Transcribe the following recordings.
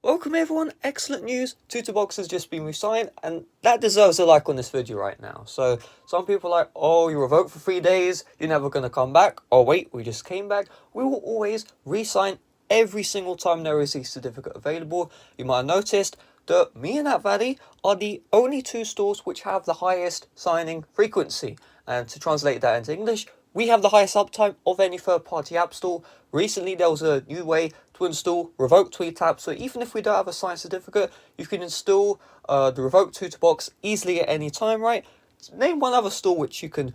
Welcome everyone, excellent news, TutuBox has just been re-signed and that deserves a like on this video right now. So some people are like, oh, you revoked for 3 days, you're never going to come back. Oh wait, we just came back. We will always re-sign every single time there is a certificate available. You might have noticed that me and App Valley are the only two stores which have the highest signing frequency. And to translate that into English, we have the highest uptime of any third-party app store. Recently, there was a new way to install Revoke Tweet app, so even if we don't have a signed certificate, you can install the Revoke TutuBox easily at any time, right? Name one other store which you can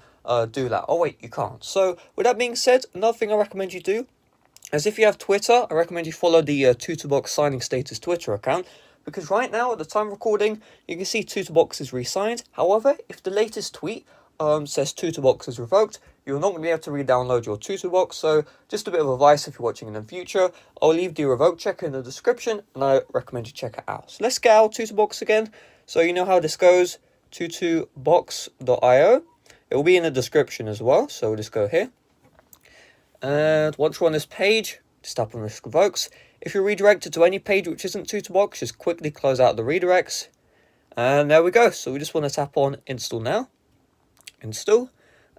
do that. Oh wait, you can't. So with that being said, another thing I recommend you do is if you have Twitter, I recommend you follow the TutuBox signing status Twitter account, because right now, at the time of recording, you can see TutuBox is re-signed. However, if the latest tweet says TutuBox is revoked, you're not going to be able to re-download your TutuBox. So just a bit of advice if you're watching in the future, I'll leave the revoke checker in the description and I recommend you check it out. So let's get our TutuBox again. So you know how this goes, tutubox.io. It will be in the description as well, so we'll just go here. And once you're on this page, just tap on risk revokes. If you're redirected to any page which isn't TutuBox, just quickly close out the redirects. And there we go. So we just want to tap on install now. Install.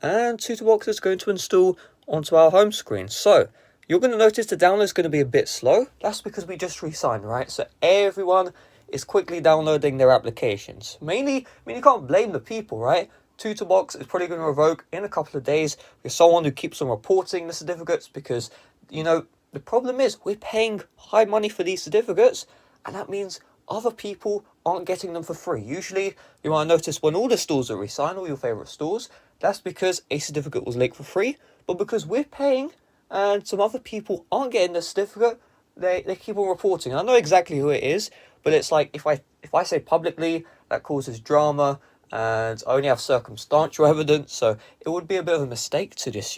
And TutuBox is going to install onto our home screen. So you're going to notice the download is going to be a bit slow. That's because we just re-signed, right? So everyone is quickly downloading their applications. Mainly, you can't blame the people, right? TutuBox is probably going to revoke in a couple of days. You're someone who keeps on reporting the certificates because, the problem is we're paying high money for these certificates, and that means other people aren't getting them for free. Usually, you might notice when all the stores are re-signed, all your favorite stores, that's because a certificate was leaked for free. But because we're paying and some other people aren't getting the certificate, they keep on reporting. I know exactly who it is, but it's like if I say publicly, that causes drama, and I only have circumstantial evidence, so it would be a bit of a mistake to just,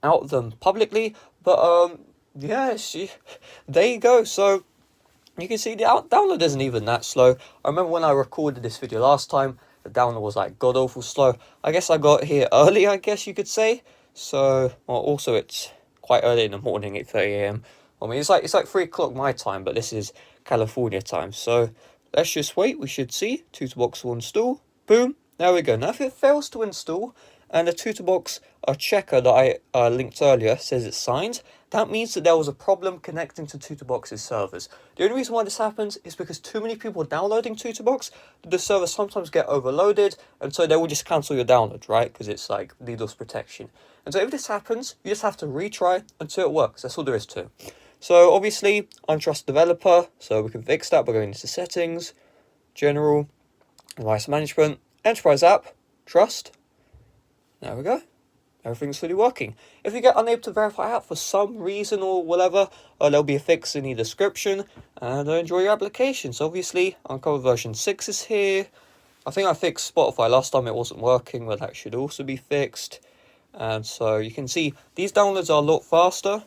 out them publicly. But yeah, there you go. So you can see the download isn't even that slow. I remember when I recorded this video last time, the download was like god awful slow. I guess I got here early, I guess you could say. So, well, also it's quite early in the morning, 8:30 a.m. I mean, it's like 3 o'clock my time, but this is California time. So let's just wait. We should see TutuBox will install. Boom. There we go. Now, if it fails to install and the TutuBox checker that I linked earlier says it's signed, that means that there was a problem connecting to TutuBox's servers. The only reason why this happens is because too many people are downloading TutuBox, the servers sometimes get overloaded, and so they will just cancel your download, right? Because it's like DDoS protection. And so if this happens, you just have to retry until it works. That's all there is to it. So obviously, I'm Trust Developer, so we can fix that by going into Settings, General, Device Management, Enterprise App, Trust. There we go. Everything's fully working. If you get unable to verify app for some reason or whatever, there'll be a fix in the description, and enjoy your applications. Obviously, Uncover version 6 is here. I think I fixed Spotify last time, it wasn't working, but that should also be fixed. And so you can see these downloads are a lot faster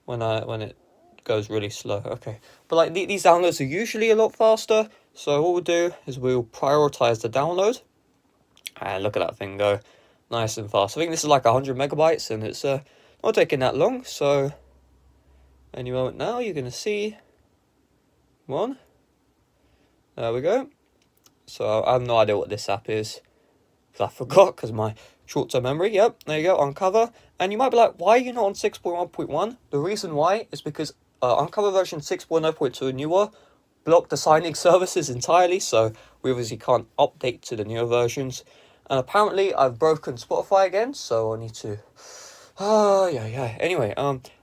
when it goes really slow. Okay, but like these downloads are usually a lot faster. So what we'll do is we'll prioritize the download, and look at that thing go. Nice and fast. I think this is like 100 megabytes and it's not taking that long. So any moment now you're going to see one. There we go. So I have no idea what this app is because I forgot because my short-term memory. Yep, there you go, Uncover. And you might be like, why are you not on 6.1.1? The reason why is because Uncover version 6.0.2 and newer block the signing services entirely, so we obviously can't update to the newer versions. And apparently I've broken Spotify again, so I need to... yeah. Anyway,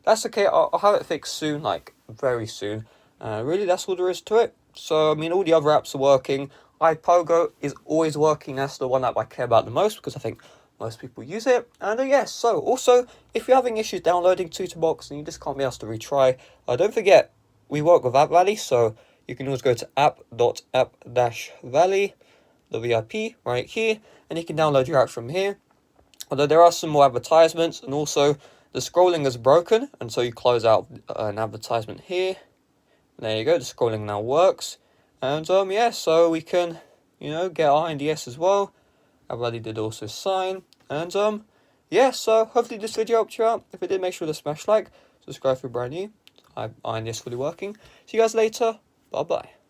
that's okay. I'll have it fixed soon, like very soon. Really, that's all there is to it. So, I mean, all the other apps are working. iPogo is always working. That's the one app I care about the most because I think most people use it. And yes, so also, if you're having issues downloading TutuBox and you just can't be asked to retry, don't forget, we work with App Valley, so you can always go to app.app-valley, the VIP right here, and you can download your app from here. Although there are some more advertisements, and also the scrolling is broken, and so you close out an advertisement here. There you go, the scrolling now works. And yeah, so we can, get our INDS as well. I already did also sign. And yeah, so hopefully this video helped you out. If it did, make sure to smash like, subscribe if you're brand new. INDS fully working. See you guys later. Bye bye.